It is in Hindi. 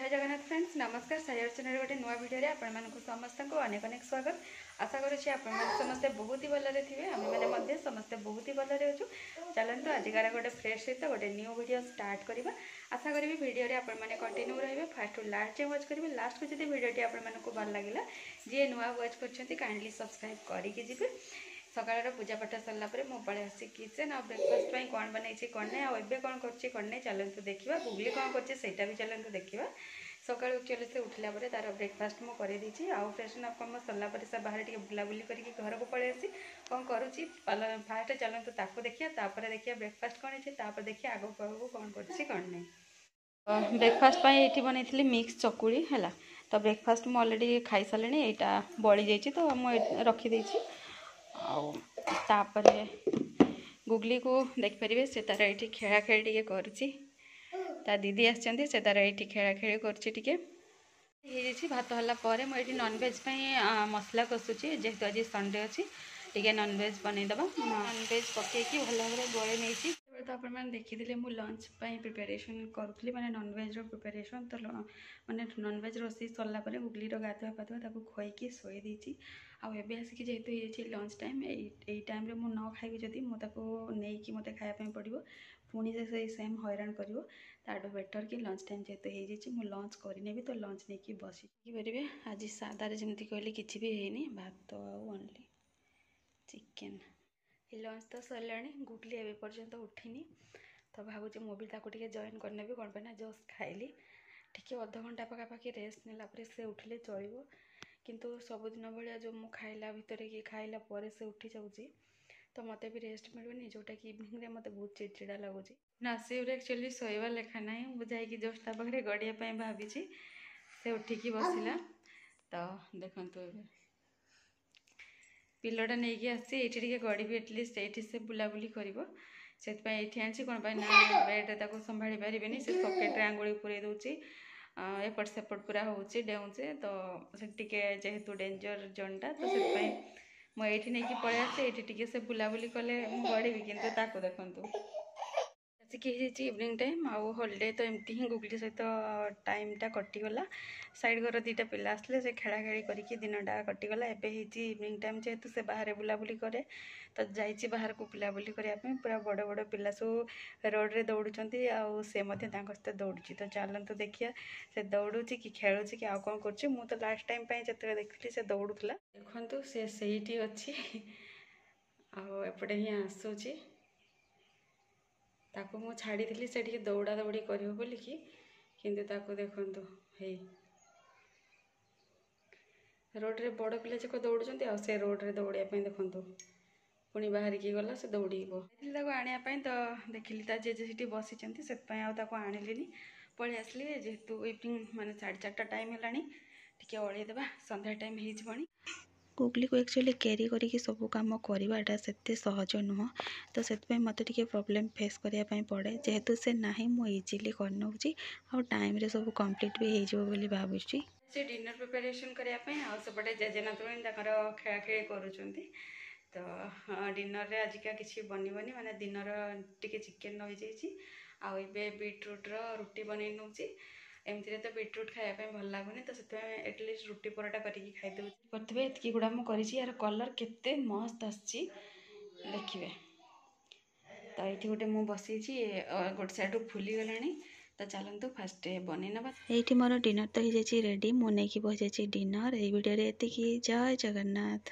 जय जगन्नाथ फ्रेंड्स नमस्कार साई अर्चना गोटे नुआ भिडियो आपण समस्त को अनेक अनेक स्वागत। आशा करुच्छे आप समस्ते बहुत ही भलरे थे आम मैंने समस्ते बहुत ही भलरे अच्छु। चलते आजिकार गोटे फ्रेश सहित गोटे न्यू वीडियो स्टार्ट करवा। आशा करी वीडियो आपने कंटिन्यू रहिए फास्ट टू लास्ट जाए वाच करेंगे। लास्ट को जब वीडियो आपको भल लगे जी नुआ वाच कर काइंडली सब्सक्राइब करके जी। सकाळ पूजा पाठ सरला मो पड़े आसी किचेन आ ब्रेकफास्ट कौन बनई कौन नहीं आबे कौन कर चलते देखा गुगली कौन करटा भी चलते देखा। सका एक्चुअली से उठला तार ब्रेकफास्ट मुझे कर आउ फ्रेशन अप कम सरला से बाहर टे बुलाबुली करके घर को पलि आसी कौन करुच्ची फास्ट चलते ताको देखिए देखिए ब्रेकफास्ट कौन है देखिए आग कौन कर नहीं। ब्रेकफास्ट ये बनई मिक्स चकुड़ी है तो ब्रेकफास्ट मुझे अलरेडी खाई सारे यहाँ बड़ी जाइए तो मुझे रखीदे आपर गुगली को देखिपारे से तार ये खेला खेली टे कर दीदी आसती से तार ये खेला खेली कर भात हलापर मुझे नॉनवेज मसला कषुची जेहेतु आज संडे अच्छी टे नॉनवेज बनईदबा नॉनवेज पकईकि भल भाव गोले नहीं तो आप देखी मुझे लंच प्रिपेरेसन करूँ मैंने नॉनवेज प्रिपेरेसन तो मैंने नॉनवेज रोषे सरला गुगली गाधुआ पाधुआ खुआई शोई देती आबे आसिक जेहेतु ये लंच टाइम यही टाइम रे न खाइबी जदि नहीं मत खायापी पड़ो पुणी से सेम हैरान कर बेटर कि लंच टाइम जेहेतु हो लंच करनी तो लंच नहीं बसी पारे। आज सादार जमी कहले कि भी है भात ओनली चिकेन लंच तो सरला गुगली ए पर्यंत उठिनी तो भावुँ मुझे भी जॉइन करने भी कौन पाना जस्ट खाइली टी अध घंटा पखापाखि रेस्ट नेला से उठिले चलो किंतु सबुदिन भाया जो मु खाइला भितर कि खाइला पर से उठी जाऊँगी तो मत भी रेस्ट मिलूनी जोटा कि इवनिंग मत बहुत चिड़चिड़ा लगुच नसीब एक्चुअली शोवा लेखा ना मुझे जस्ट पाखे गड़िया भावी से उठिकी बसला तो देखु पिलटा नहीं आसी ये गड़ी भी एटलिस्ट ये से बुलाबुली कर से आनी कौन ना बेड्रे संभाली पारे से सकेट्रे आंगुड़ी पूरे दूसरी एपट सेपट पूरा होचे डेउचे तो जेहेतु डेंजर जोनटा तो मुझे नहीं पलि आसे ये से बुलाबुली कले गड़ी कि देखु आसिक इवनिंग टाइम आउ हॉलीडे तो एमती ही गुगली सहित टाइमटा कटिगला साइड घर दीटा पिला आसले से खेला खेली करके दिनटा कटिगला एवं इवनिंग टाइम जेहेतु से बाहर बुलाबुली करे तो जाइए बाहर को बुलाबुली करने पूरा बड़ बड़ पिला सब रोड रे दौड़ुंट से सहित दौड़ी तो चलते देखिए से दौड़ुची कि खेलुची कि आउ कौन कर तो लास्ट टाइम जो देखी से दौड़ूला देखु से सही अच्छी आउपटे ही आसूची ताको मु छाड़ी से दौड़ा दौड़ी कर बोलिकी किंतु ताको देखु हे रोड रे बड़ पिला जाक दौड़ुंट से रोड रे दौड़ापी देखु पुणी बाहर की गला से दौड़ब आने तो देखिली जेजे बसी से आनिली पलि आसली जेहेतु इवनिंग माने 4:30 टाइम है टे अड़ेदेवा संध्या टाइम हो गुगली को एक्चुअली कैरी करके सब कम करवाटा से सहज नुह तो से मत टे प्रोब्लेम फेस करने पड़े जेहेतु से ना मुझे इजिली करनौची आ टाइम रे सब कंप्लीट भी हो भावुची से डिनर प्रिपेरेसन करने सेपटे जेजेनाथ खेला खेली करुँच तो डिनर रे आजिका किसी बनबनी माने दिनर टिके चिकेन रही जाइए आउ बीटरूट रुटी बन नौ एमती तो बीटरूट खायापी भल लगुनि तो एटलिस्ट रुटी परोटा करके खाईदे ये गुड़ा मुझे यार कलर केते मस्त आसी देखिए तो ये गोटे मु बसई गोटे साइड फुली गला तो चलतु फास्ट बन ना ये मोर डिनर तो हो रेडी मुझे बस डिनर ये वीडियो जय जगन्नाथ।